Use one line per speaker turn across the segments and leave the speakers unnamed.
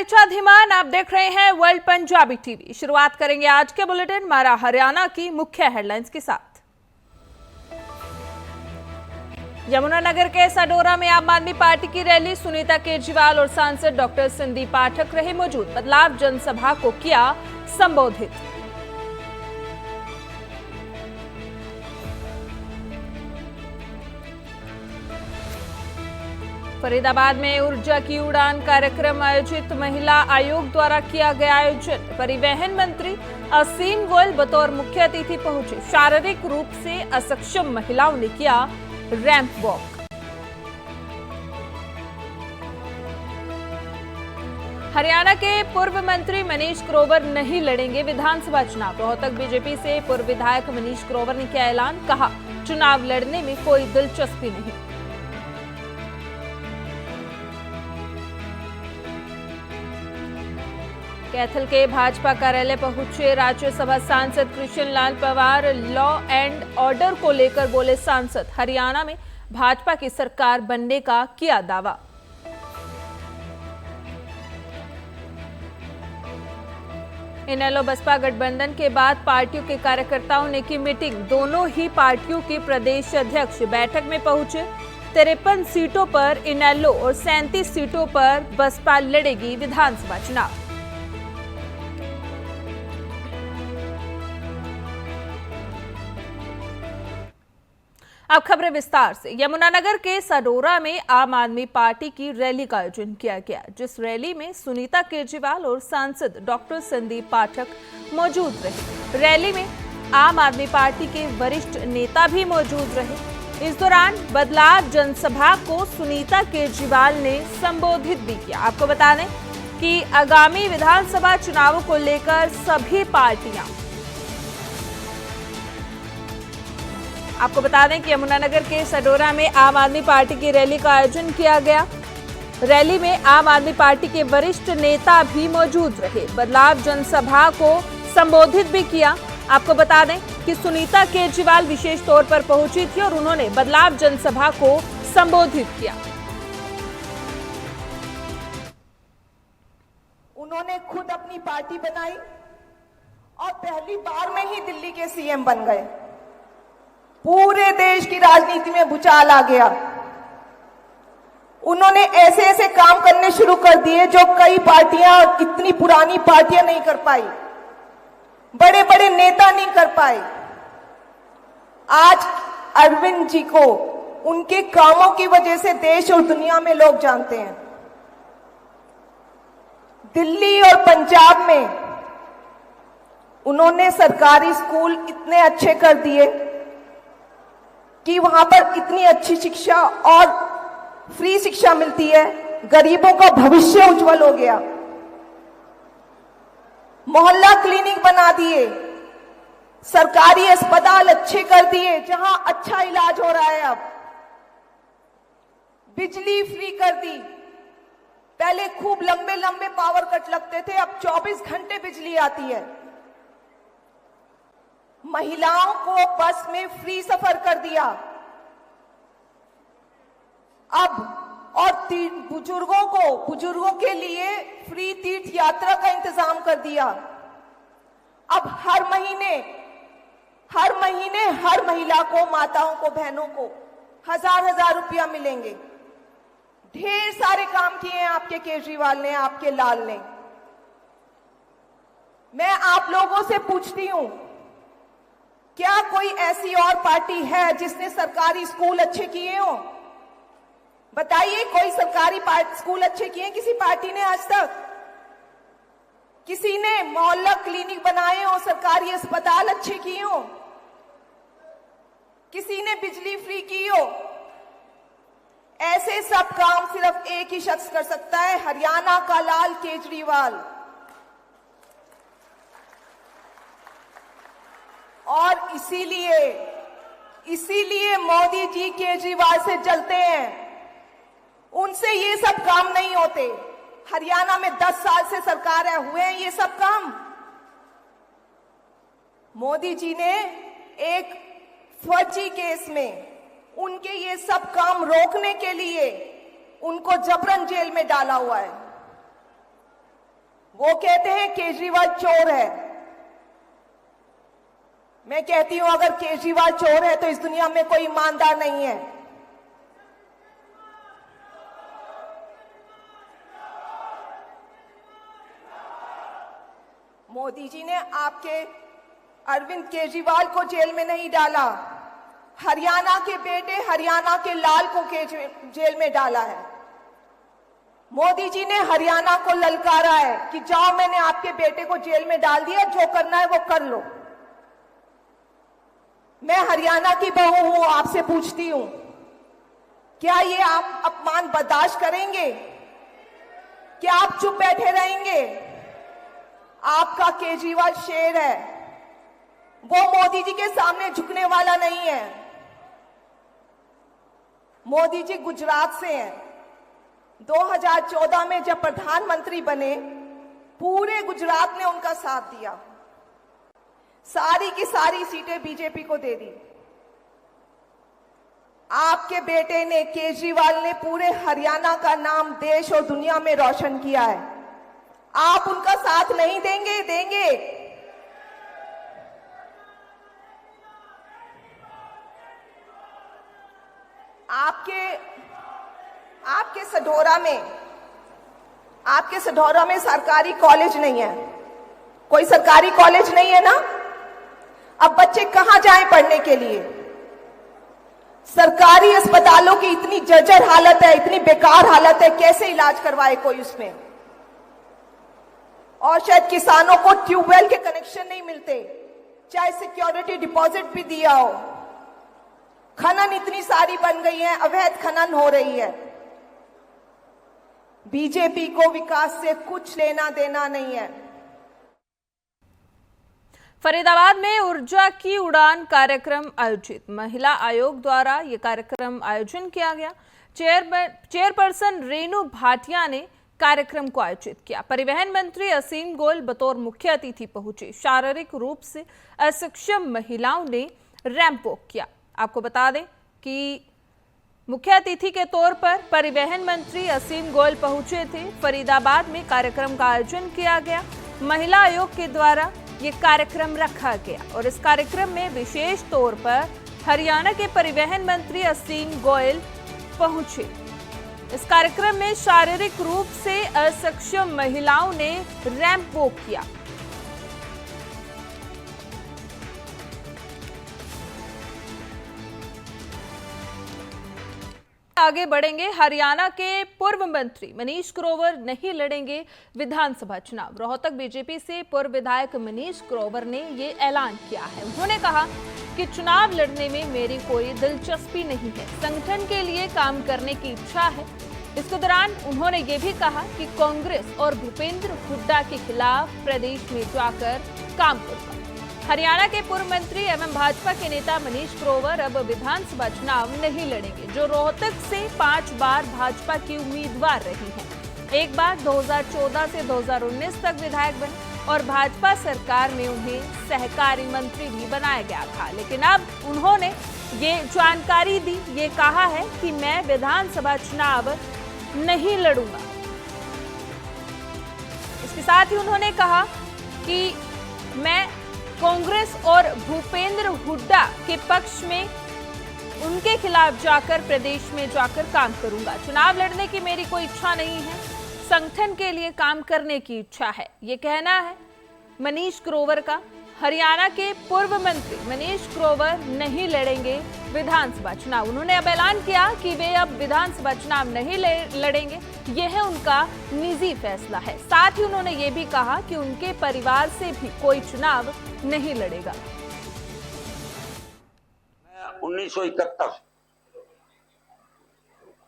इच्छाधिमान, आप देख रहे हैं वर्ल्ड पंजाबी टीवी। शुरुआत करेंगे आज के बुलेटिन मारा हरियाणा की मुख्य हेडलाइंस के साथ। यमुनानगर के सडोरा में आम आदमी पार्टी की रैली, सुनीता केजरीवाल और सांसद डॉक्टर संदीप पाठक रहे मौजूद। बदलाव जनसभा को किया संबोधित। फरीदाबाद में ऊर्जा की उड़ान कार्यक्रम आयोजित, महिला आयोग द्वारा किया गया आयोजन। परिवहन मंत्री असीम गोयल बतौर मुख्य अतिथि पहुंचे। शारीरिक रूप से असक्षम महिलाओं ने किया रैंप वॉक। हरियाणा के पूर्व मंत्री मनीष ग्रोवर नहीं लड़ेंगे विधानसभा चुनाव। रोहतक बीजेपी से पूर्व विधायक मनीष ग्रोवर ने किया ऐलान, कहा चुनाव लड़ने में कोई दिलचस्पी नहीं। कैथल के भाजपा कार्यालय पहुंचे राज्यसभा सांसद Krishna Lal Panwar. Law and order को लेकर बोले सांसद, हरियाणा में भाजपा की सरकार बनने का किया दावा। इनेलो बसपा गठबंधन के बाद पार्टियों के कार्यकर्ताओं ने की मीटिंग। दोनों ही पार्टियों के प्रदेश अध्यक्ष बैठक में पहुंचे। 53 सीटों पर इनेलो और 37 सीटों पर बसपा लड़ेगी विधानसभा चुनाव। अब खबरें विस्तार से। यमुनानगर के सडोरा में आम आदमी पार्टी की रैली का आयोजन किया गया, जिस रैली में सुनीता केजरीवाल और सांसद डॉक्टर संदीप पाठक मौजूद रहे। रैली में आम आदमी पार्टी के वरिष्ठ नेता भी मौजूद रहे। इस दौरान बदलाव जनसभा को सुनीता केजरीवाल ने संबोधित भी किया। आपको बता दें कि आगामी विधानसभा चुनावों को लेकर सभी पार्टियां, आपको बता दें कि यमुनानगर के सडोरा में आम आदमी पार्टी की रैली का आयोजन किया गया। रैली में आम आदमी पार्टी के वरिष्ठ नेता भी मौजूद रहे। बदलाव जनसभा को संबोधित भी किया। आपको बता दें कि सुनीता केजरीवाल विशेष तौर पर पहुंची थी और उन्होंने बदलाव जनसभा को संबोधित किया।
उन्होंने खुद अपनी पार्टी बनाई और पहली बार में ही दिल्ली के सीएम बन गए। पूरे देश की राजनीति में भूचाल आ गया। उन्होंने ऐसे ऐसे काम करने शुरू कर दिए जो कई पार्टियां और इतनी पुरानी पार्टियां नहीं कर पाई, बड़े बड़े नेता नहीं कर पाए। आज अरविंद जी को उनके कामों की वजह से देश और दुनिया में लोग जानते हैं। दिल्ली और पंजाब में उन्होंने सरकारी स्कूल इतने अच्छे कर दिए कि वहां पर इतनी अच्छी शिक्षा और फ्री शिक्षा मिलती है। गरीबों का भविष्य उज्जवल हो गया। मोहल्ला क्लिनिक बना दिए, सरकारी अस्पताल अच्छे कर दिए जहां अच्छा इलाज हो रहा है। अब बिजली फ्री कर दी। पहले खूब लंबे लंबे पावर कट लगते थे, अब 24 घंटे बिजली आती है। महिलाओं को बस में फ्री सफर कर दिया। अब और बुजुर्गों के लिए फ्री तीर्थ यात्रा का इंतजाम कर दिया। अब हर महीने हर महिला को, माताओं को, बहनों को 1000 रुपया मिलेंगे। ढेर सारे काम किए हैं आपके केजरीवाल ने, आपके लाल ने। मैं आप लोगों से पूछती हूं, क्या कोई ऐसी और पार्टी है जिसने सरकारी स्कूल अच्छे किए हो? बताइए, कोई सरकारी स्कूल अच्छे किए किसी पार्टी ने आज तक? किसी ने मोहल्ला क्लिनिक बनाए हो, सरकारी अस्पताल अच्छे किए हो? किसी ने बिजली फ्री की हो? ऐसे सब काम सिर्फ एक ही शख्स कर सकता है, हरियाणा का लाल केजरीवाल। और इसीलिए मोदी जी केजरीवाल से जलते हैं। उनसे ये सब काम नहीं होते। हरियाणा में 10 साल से सरकार है, हुए हैं ये सब काम? मोदी जी ने एक फर्जी केस में उनके ये सब काम रोकने के लिए उनको जबरन जेल में डाला हुआ है। वो कहते हैं केजरीवाल चोर है। मैं कहती हूं अगर केजरीवाल चोर है तो इस दुनिया में कोई ईमानदार नहीं है। मोदी जी ने आपके अरविंद केजरीवाल को जेल में नहीं डाला, हरियाणा के बेटे हरियाणा के लाल को जेल में डाला है। मोदी जी ने हरियाणा को ललकारा है कि जाओ मैंने आपके बेटे को जेल में डाल दिया, जो करना है वो कर लो। मैं हरियाणा की बहू हूं, आपसे पूछती हूं, क्या ये आप अपमान बर्दाश्त करेंगे? क्या आप चुप बैठे रहेंगे? आपका केजरीवाल शेर है, वो मोदी जी के सामने झुकने वाला नहीं है। मोदी जी गुजरात से हैं। 2014 में जब प्रधानमंत्री बने, पूरे गुजरात ने उनका साथ दिया, सारी की सारी सीटें बीजेपी को दे दी। आपके बेटे ने, केजरीवाल ने, पूरे हरियाणा का नाम देश और दुनिया में रोशन किया है। आप उनका साथ नहीं देंगे? देंगे? आपके सढौरा में सरकारी कॉलेज नहीं है, कोई सरकारी कॉलेज नहीं है ना। अब बच्चे कहां जाएं पढ़ने के लिए? सरकारी अस्पतालों की इतनी जर्जर हालत है, इतनी बेकार हालत है, कैसे इलाज करवाए कोई उसमें? और शायद किसानों को ट्यूबवेल के कनेक्शन नहीं मिलते, चाहे सिक्योरिटी डिपॉजिट भी दिया हो। खनन इतनी सारी बन गई है, अवैध खनन हो रही है। बीजेपी को विकास से कुछ लेना देना नहीं है।
फरीदाबाद में ऊर्जा की उड़ान कार्यक्रम आयोजित, महिला आयोग द्वारा ये कार्यक्रम आयोजन किया गया। चेयरपर्सन रेणु भाटिया ने कार्यक्रम को आयोजित किया। परिवहन मंत्री असीम गोयल बतौर मुख्य अतिथि पहुंचे। शारीरिक रूप से असक्षम महिलाओं ने रैंप वॉक किया। आपको बता दें कि मुख्य अतिथि के तौर पर परिवहन मंत्री असीम गोयल पहुंचे थे। फरीदाबाद में कार्यक्रम का आयोजन किया गया। महिला आयोग के द्वारा ये कार्यक्रम रखा गया और इस कार्यक्रम में विशेष तौर पर हरियाणा के परिवहन मंत्री असीम गोयल पहुंचे। इस कार्यक्रम में शारीरिक रूप से असक्षम महिलाओं ने रैंप वॉक किया। आगे बढ़ेंगे। हरियाणा के पूर्व मंत्री मनीष ग्रोवर नहीं लड़ेंगे विधानसभा चुनाव। रोहतक बीजेपी से पूर्व विधायक मनीष ग्रोवर ने ये ऐलान किया है। उन्होंने कहा कि चुनाव लड़ने में मेरी कोई दिलचस्पी नहीं है, संगठन के लिए काम करने की इच्छा है। इसके दौरान उन्होंने ये भी कहा कि कांग्रेस और भूपेंद्र हुड्डा के खिलाफ प्रदेश में जाकर काम करूंगा। हरियाणा के पूर्व मंत्री एवं भाजपा के नेता मनीष ग्रोवर अब विधानसभा चुनाव नहीं लड़ेंगे, जो रोहतक से 5 बार भाजपा की उम्मीदवार रही हैं। एक बार 2014 से 2019 तक विधायक बने और भाजपा सरकार में उन्हें सहकारिता मंत्री भी बनाया गया था। लेकिन अब उन्होंने ये जानकारी दी, ये कहा है कि मैं विधानसभा चुनाव नहीं लड़ूंगा। इसके साथ ही उन्होंने कहा कि मैं कांग्रेस और भूपेंद्र हुड्डा के पक्ष में उनके खिलाफ जाकर प्रदेश में जाकर काम करूंगा। चुनाव लड़ने की मेरी कोई इच्छा नहीं है, संगठन के लिए काम करने की इच्छा है, ये कहना है मनीष ग्रोवर का। हरियाणा के पूर्व मंत्री मनीष ग्रोवर नहीं लड़ेंगे विधानसभा चुनाव। उन्होंने अब ऐलान किया कि वे अब विधानसभा चुनाव नहीं लड़ेंगे, यह है उनका निजी फैसला है। साथ ही उन्होंने ये भी कहा कि उनके परिवार से भी कोई चुनाव नहीं लड़ेगा।
1971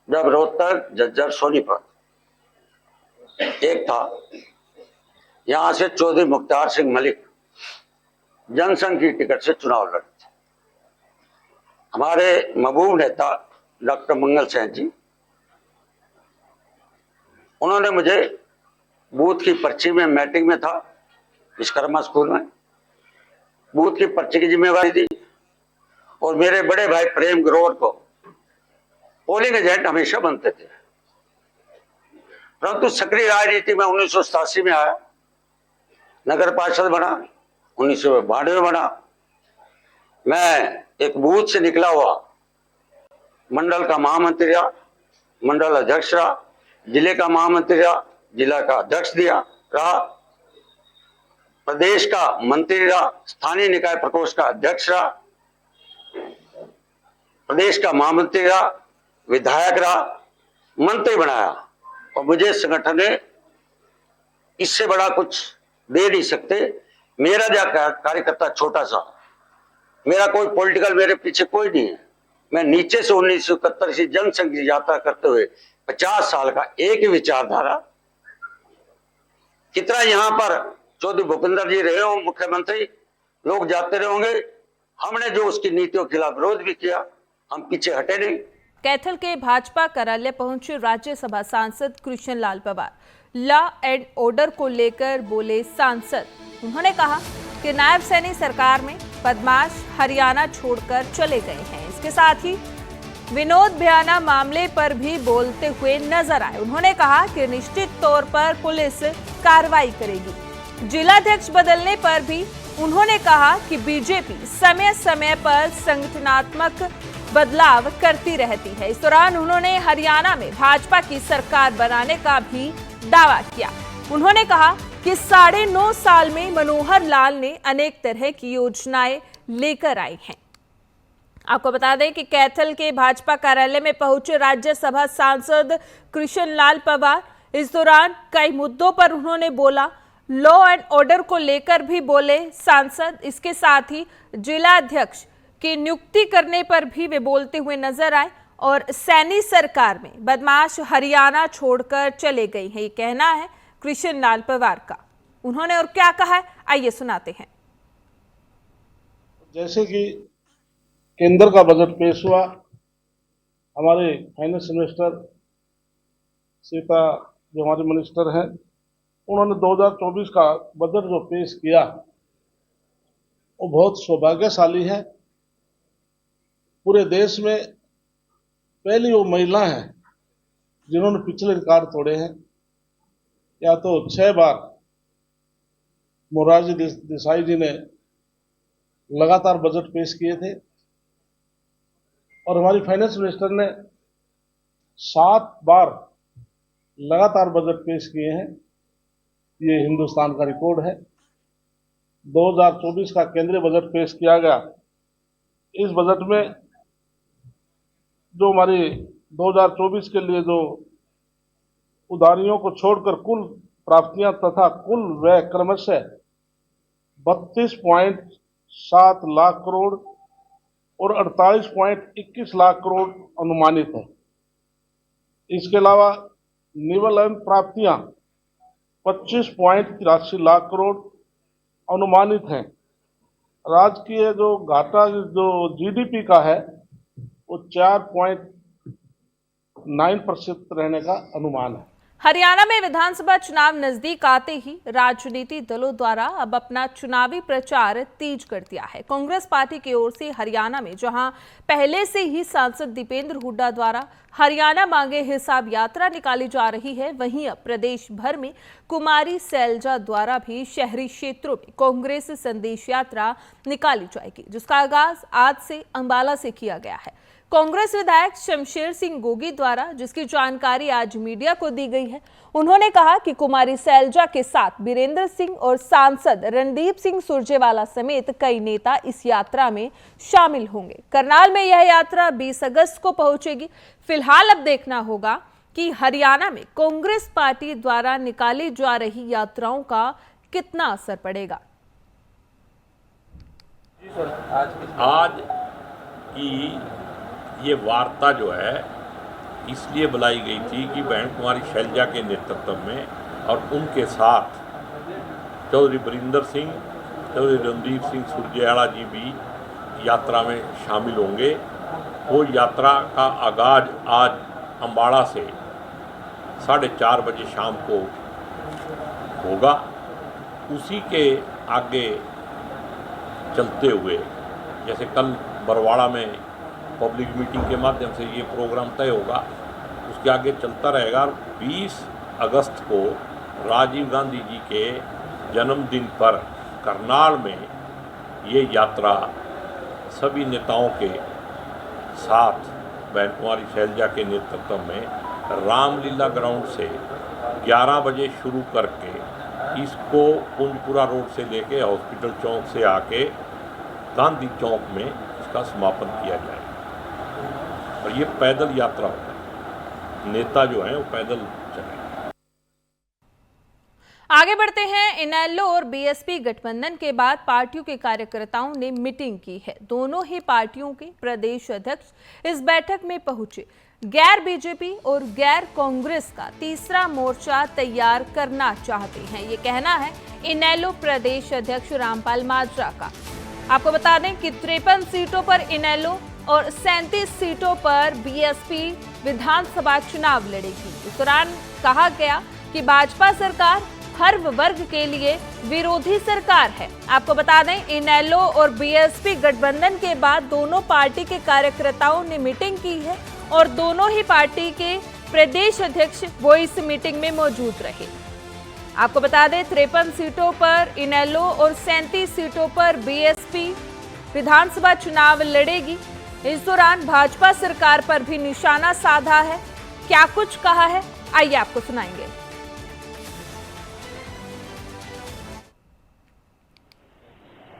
जब रोहतक, झज्जर, सोनीपत एक था, यहां से चौधरी मुख्तार सिंह मलिक जनसंघ की टिकट से चुनाव लड़े थे। हमारे महबूब नेता डॉक्टर मंगल सेन जी, उन्होंने मुझे बूथ की पर्ची में, मीटिंग में था विश्वकर्मा स्कूल में, बूथ की पर्ची की जिम्मेवारी दी और मेरे बड़े भाई प्रेम ग्रोवर को पोलिंग एजेंट हमेशा बनते थे। परंतु सक्रिय राजनीति में 1987 में आया नगर पार्षद बना, 1992 बना। मैं एक बूथ से निकला हुआ मंडल का महामंत्री रहा, मंडल अध्यक्ष रहा, जिले का महामंत्री रहा, जिला का अध्यक्ष रहा, प्रदेश का मंत्री रहा, स्थानीय निकाय प्रकोष्ठ का अध्यक्ष रहा, प्रदेश का महामंत्री रहा, विधायक रहा, मंत्री बनाया। और मुझे संगठन ने इससे बड़ा कुछ दे नहीं सकते। मेरा जो कार्यकर्ता छोटा सा, मेरा कोई पॉलिटिकल मेरे पीछे कोई नहीं है। मैं नीचे से 1971 से जनसंघ की यात्रा करते हुए 50 साल का एक ही विचारधारा। कितना यहां पर चौधरी भूपेंद्र जी रहे हो मुख्यमंत्री, लोग जाते रहे होंगे, हमने जो उसकी नीतियों के खिलाफ विरोध भी किया, हम पीछे हटे नहीं।
कैथल के भाजपा कार्यालय पहुंचे राज्यसभा सांसद कृष्ण लाल पवार। लॉ एंड ऑर्डर को लेकर बोले सांसद। उन्होंने कहा कि नायब सैनी सरकार में बदमाश हरियाणा छोड़कर चले गए हैं। इसके साथ ही विनोद भ्याना मामले पर भी बोलते हुए नजर आए। उन्होंने कहा कि निश्चित तौर पर पुलिस कार्रवाई करेगी। जिलाध्यक्ष बदलने पर भी उन्होंने कहा कि बीजेपी समय समय पर संगठनात्मक बदलाव करती रहती है। इस दौरान उन्होंने हरियाणा में भाजपा की सरकार बनाने का भी दावा किया। उन्होंने कहा कि 9.5 साल में मनोहर लाल ने अनेक तरह की योजनाएं लेकर आई हैं। आपको बता दें कि कैथल के भाजपा कार्यालय में पहुंचे राज्यसभा सांसद कृष्ण लाल पवार। इस दौरान कई मुद्दों पर उन्होंने बोला। लॉ एंड ऑर्डर को लेकर भी बोले सांसद। इसके साथ ही जिलाध्यक्ष की नियुक्ति करने पर भी वे बोलते हुए नजर आए और सैनी सरकार में बदमाश हरियाणा छोड़कर चले गई है, ये कहना है कृष्ण लाल पवार का। उन्होंने और क्या कहा है, आइए सुनाते हैं।
जैसे कि केंद्र का बजट पेश हुआ, हमारे फाइनेंस मिनिस्टर सीता जो हमारे मिनिस्टर हैं, उन्होंने 2024 का बजट जो पेश किया वो बहुत सौभाग्यशाली है। पूरे देश में पहली वो महिला है जिन्होंने पिछले रिकॉर्ड तोड़े हैं। या तो 6 बार मोरारजी देसाई जी ने लगातार बजट पेश किए थे और हमारी फाइनेंस मिनिस्टर ने 7 बार लगातार बजट पेश किए हैं। ये हिंदुस्तान का रिकॉर्ड है। 2024 का केंद्रीय बजट पेश किया गया। इस बजट में जो हमारी 2024 के लिए जो उधारियों को छोड़कर कुल प्राप्तियां तथा कुल व्यय क्रमशः 32.7 लाख करोड़ और 48.21 लाख करोड़ अनुमानित है। इसके अलावा निवल प्राप्तियां 25.83 लाख करोड़ अनुमानित हैं। राजकीय जो घाटा जो जीडीपी का है वो 4.9% रहने का अनुमान है।
हरियाणा में विधानसभा चुनाव नजदीक आते ही राजनीतिक दलों द्वारा अब अपना चुनावी प्रचार तेज कर दिया है। कांग्रेस पार्टी की ओर से हरियाणा में जहां पहले से ही सांसद दीपेंद्र हुड्डा द्वारा हरियाणा मांगे हिसाब यात्रा निकाली जा रही है, वहीं अब प्रदेश भर में कुमारी सैलजा द्वारा भी शहरी क्षेत्रों में कांग्रेस संदेश यात्रा निकाली जाएगी, जिसका आगाज आज से अंबाला से किया गया है। कांग्रेस विधायक शमशेर सिंह गोगी द्वारा जिसकी जानकारी आज मीडिया को दी गई है, उन्होंने कहा कि कुमारी सैलजा के साथ बीरेंद्र सिंह और सांसद रणदीप सिंह सुरजेवाला समेत कई नेता इस यात्रा में शामिल होंगे। करनाल में यह यात्रा 20 अगस्त को पहुंचेगी। फिलहाल अब देखना होगा कि हरियाणा में कांग्रेस पार्टी द्वारा निकाली जा रही यात्राओं का कितना असर पड़ेगा।
आज की ये वार्ता जो है इसलिए बुलाई गई थी कि बहन कुमारी शैलजा के नेतृत्व में और उनके साथ चौधरी बीरेंद्र सिंह, चौधरी रणदीप सिंह सुरजेवाला जी भी यात्रा में शामिल होंगे। वो यात्रा का आगाज आज अम्बाड़ा से 4:30 बजे शाम को होगा। उसी के आगे चलते हुए जैसे कल बरवाड़ा में पब्लिक मीटिंग के माध्यम से ये प्रोग्राम तय होगा, उसके आगे चलता रहेगा। 20 अगस्त को राजीव गांधी जी के जन्मदिन पर करनाल में ये यात्रा सभी नेताओं के साथ बहन कुमारी शैलजा के नेतृत्व में रामलीला ग्राउंड से 11 बजे शुरू करके इसको कुंजपुरा रोड से लेके हॉस्पिटल चौक से आके गांधी चौक में इसका समापन किया जाए और ये पैदल यात्रा होगा। नेता जो हैं वो पैदल चलेंगे।
आगे बढ़ते हैं। इनेलो और बीएसपी गठबंधन के बाद पार्टियों के कार्यकर्ताओं ने मीटिंग की है। दोनों ही पार्टियों के प्रदेश अध्यक्ष इस बैठक में पहुंचे। गैर बीजेपी और गैर कांग्रेस का तीसरा मोर्चा तैयार करना चाहते हैं, ये कहना है इनेलो प्रदेश अध्यक्ष रामपाल माजरा का। आपको बता दें कि 53 सीटों पर इनेलो और 37 सीटों पर बीएसपी विधानसभा चुनाव लड़ेगी। इस दौरान कहा गया कि भाजपा सरकार हर वर्ग के लिए विरोधी सरकार है। आपको बता दें इनेलो और बीएसपी गठबंधन के बाद दोनों पार्टी के कार्यकर्ताओं ने मीटिंग की है और दोनों ही पार्टी के प्रदेश अध्यक्ष वो इस मीटिंग में मौजूद रहे। आपको बता दें 53 सीटों पर इनेलो और 37 सीटों पर बीएसपी विधानसभा चुनाव लड़ेगी। इस दौरान भाजपा सरकार पर भी निशाना साधा है। क्या कुछ कहा है, आइए आपको सुनाएंगे।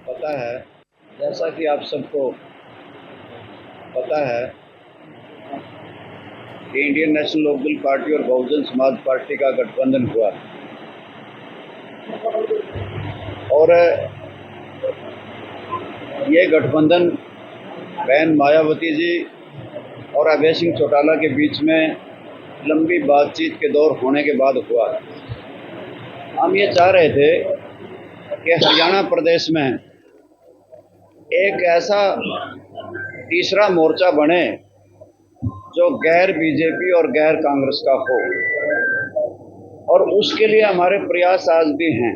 पता है, जैसा कि आप सबको पता है कि इंडियन नेशनल लोकदल पार्टी और बहुजन समाज पार्टी का गठबंधन हुआ और ये गठबंधन बहन मायावती जी और अभय सिंह चौटाला के बीच में लंबी बातचीत के दौर होने के बाद हुआ। हम ये चाह रहे थे कि हरियाणा प्रदेश में एक ऐसा तीसरा मोर्चा बने जो गैर बीजेपी और गैर कांग्रेस का हो, और उसके लिए हमारे प्रयास आज भी हैं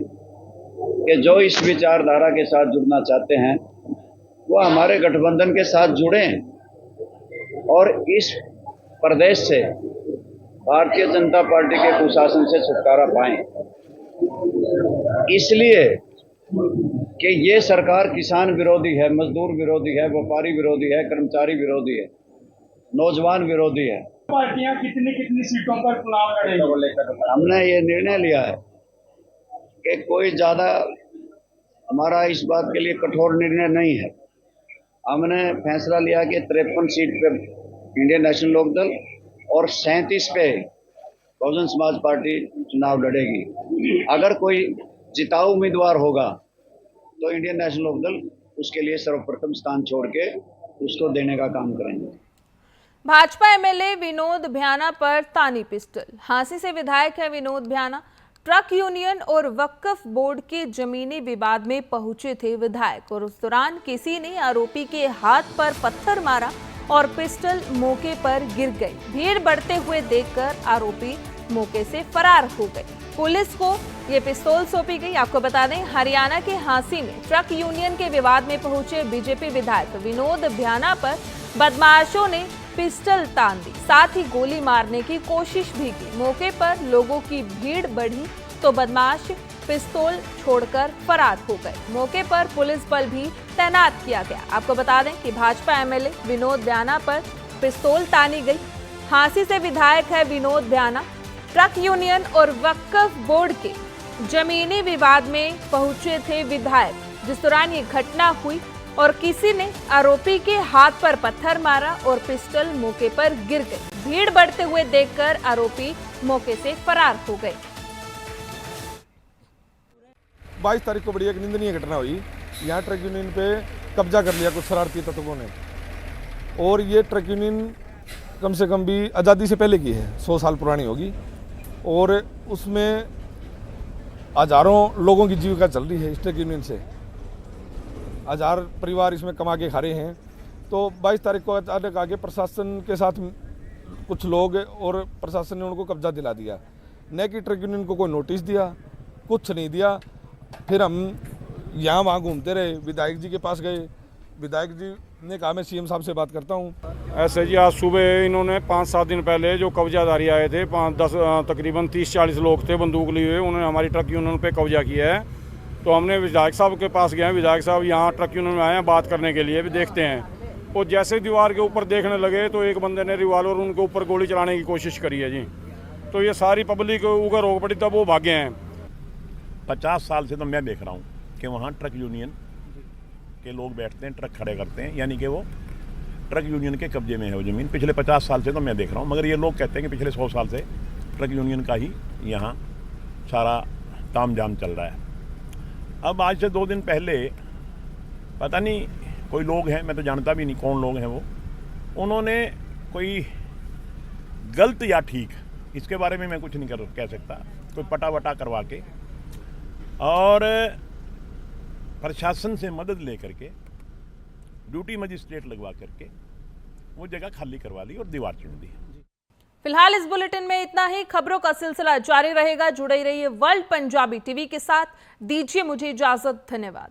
कि जो इस विचारधारा के साथ जुड़ना चाहते हैं वो हमारे गठबंधन के साथ जुड़ें और इस प्रदेश से भारतीय जनता पार्टी के कुशासन से छुटकारा पाएं। इसलिए कि ये सरकार किसान विरोधी है, मजदूर विरोधी है, व्यापारी विरोधी है, कर्मचारी विरोधी है, नौजवान विरोधी है।
पार्टियां कितनी कितनी सीटों पर चुनाव लड़ेंगी?
हमने ये निर्णय लिया है कि कोई ज़्यादा हमारा इस बात के लिए कठोर निर्णय नहीं है। हमने फैसला लिया कि 53 सीट पे इंडियन नेशनल लोकदल और 37 पे बहुजन समाज पार्टी चुनाव लड़ेगी। अगर कोई जिताऊ उम्मीदवार होगा तो इंडियन नेशनल लोकदल उसके लिए सर्वप्रथम स्थान छोड़ के उसको देने का काम करेंगे।
भाजपा एमएलए विनोद भ्याना पर तानी पिस्टल। हांसी से विधायक है विनोद भ्याना। ट्रक यूनियन और वक्फ बोर्ड के जमीनी विवाद में पहुंचे थे विधायक और उस दौरान किसी ने आरोपी के हाथ पर पत्थर मारा और पिस्टल मौके पर गिर गई। भीड़ बढ़ते हुए देखकर आरोपी मौके से फरार हो गए। पुलिस को ये पिस्तौल सौंपी गई। आपको बता दें हरियाणा के हांसी में ट्रक यूनियन के विवाद में पहुंचे बीजेपी विधायक विनोद भ्याना पर बदमाशों ने पिस्टल तान दी, साथ ही गोली मारने की कोशिश भी की। मौके पर लोगों की भीड़ बढ़ी तो बदमाश पिस्तौल छोड़कर फरार हो गए। मौके पर पुलिस बल भी तैनात किया गया। आपको बता दें कि भाजपा एमएलए विनोद भ्याना पर पिस्तौल तानी गई। हांसी से विधायक है विनोद भ्याना। ट्रक यूनियन और वक्फ बोर्ड के जमीनी विवाद में पहुंचे थे विधायक, जिस दौरान ये घटना हुई और किसी ने आरोपी के हाथ पर पत्थर मारा और पिस्टल मौके पर गिर गई। भीड़ बढ़ते हुए देखकर आरोपी मौके से फरार हो गए।
22 तारीख को बड़ी एक निंदनीय घटना हुई। यहाँ ट्रक यूनियन पे कब्जा कर लिया कुछ शरारती तत्वों ने, और ये ट्रक यूनियन कम से कम भी आज़ादी से पहले की है, 100 साल पुरानी होगी, और उसमें हजारों लोगों की जीविका चल रही है इस ट्रक यूनियन से। 1000 परिवार इसमें कमा के खा रहे हैं। तो 22 तारीख को अचानक आगे प्रशासन के साथ कुछ लोग और प्रशासन ने उनको कब्जा दिला दिया। न कि ट्रक यूनियन को कोई नोटिस दिया, कुछ नहीं दिया। फिर हम यहाँ वहाँ घूमते रहे, विधायक जी के पास गए। विधायक जी ने कहा मैं सीएम साहब से बात करता हूँ।
ऐसे जी आज सुबह इन्होंने 5-7 दिन पहले जो कब्जादारी आए थे, 5-10 तकरीबन 30-40 लोग थे बंदूक लिए हुए, उन्होंने हमारी ट्रक यूनियन पे कब्जा किया है तो हमने विधायक साहब के पास गए, विधायक साहब यहाँ ट्रक यूनियन में आए हैं बात करने के लिए, भी देखते हैं। और जैसे दीवार के ऊपर देखने लगे तो एक बंदे ने रिवॉल्वर उनके ऊपर गोली चलाने की कोशिश करी है जी। तो ये सारी पब्लिक उगर हो पड़ी, तब वो भागे हैं।
50 साल से तो मैं देख रहा हूँ कि वहाँ ट्रक यूनियन के लोग बैठते हैं, ट्रक खड़े करते हैं, यानी कि वो ट्रक यूनियन के कब्जे में है वो ज़मीन। पिछले 50 साल से तो मैं देख रहा हूँ, मगर ये लोग कहते हैं कि पिछले 100 साल से ट्रक यूनियन का ही यहाँ सारा तामझाम चल रहा है। अब आज से 2 दिन पहले पता नहीं कोई लोग हैं, मैं तो जानता भी नहीं कौन लोग हैं वो, उन्होंने कोई गलत या ठीक, इसके बारे में मैं कुछ नहीं कह सकता, कोई पटा वटा करवा के और प्रशासन से मदद लेकर के ड्यूटी मजिस्ट्रेट लगवा करके वो जगह खाली करवा ली और दीवार चुन दी।
फिलहाल इस बुलेटिन में इतना ही। खबरों का सिलसिला जारी रहेगा। जुड़े रहिए वर्ल्ड पंजाबी टीवी के साथ। दीजिए मुझे इजाजत। धन्यवाद।